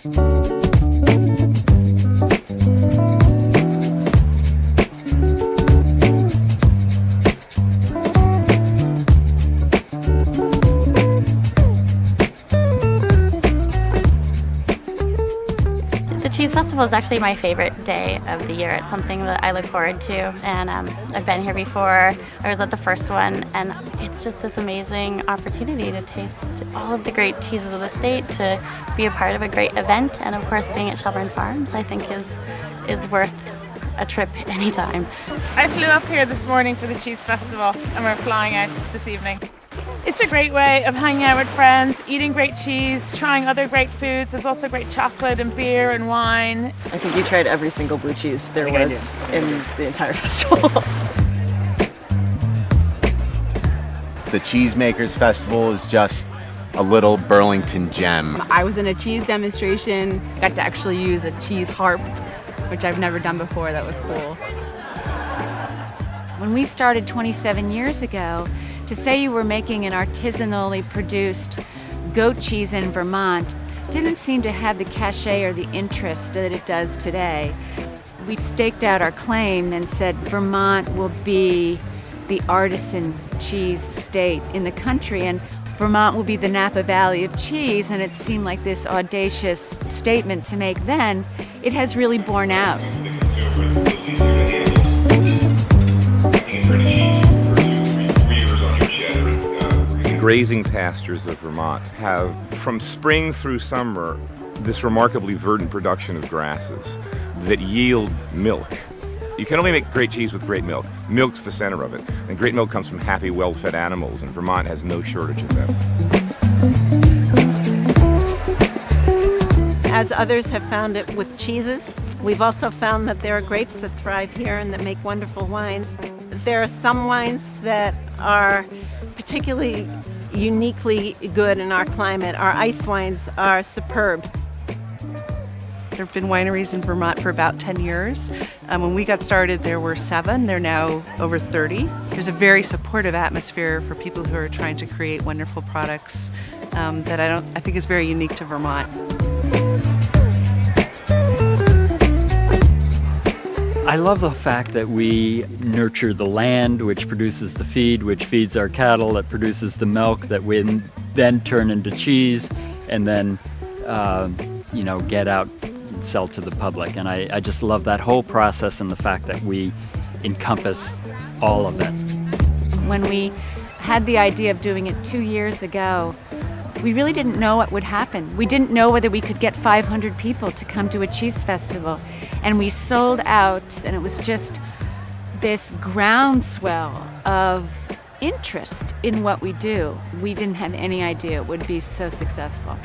The Cheese Festival is actually my favorite day of the year. It's something that I look forward to, and I've been here before. I was at the first one, and it's just this amazing opportunity to taste all of the great cheeses of the state, to be a part of a great event, and of course being at Shelburne Farms I think is worth a trip anytime. I flew up here this morning for the Cheese Festival, and we're flying out this evening. It's a great way of hanging out with friends, eating great cheese, trying other great foods. There's also great chocolate and beer and wine. I think you tried every single blue cheese there was in the entire festival. The Cheesemakers Festival is just a little Burlington gem. I was in a cheese demonstration. I got to actually use a cheese harp, which I've never done before. That was cool. When we started 27 years ago, to say you were making an artisanally produced goat cheese in Vermont didn't seem to have the cachet or the interest that it does today. We staked out our claim and said Vermont will be the artisan cheese state in the country, and Vermont will be the Napa Valley of cheese, and it seemed like this audacious statement to make then. It has really borne out. Grazing pastures of Vermont have, from spring through summer, this remarkably verdant production of grasses that yield milk. You can only make great cheese with great milk. Milk's the center of it. And great milk comes from happy, well-fed animals, and Vermont has no shortage of that. As others have found it with cheeses, we've also found that there are grapes that thrive here and that make wonderful wines. There are some wines that are particularly uniquely good in our climate. Our ice wines are superb. There have been wineries in Vermont for about 10 years. When we got started, there were 7. They're now over 30. There's a very supportive atmosphere for people who are trying to create wonderful products that I think is very unique to Vermont. I love the fact that we nurture the land, which produces the feed, which feeds our cattle, that produces the milk that we then turn into cheese, and then get out and sell to the public. And I just love that whole process and the fact that we encompass all of it. When we had the idea of doing it 2 years ago, we really didn't know what would happen. We didn't know whether we could get 500 people to come to a cheese festival. And we sold out, and it was just this groundswell of interest in what we do. We didn't have any idea it would be so successful.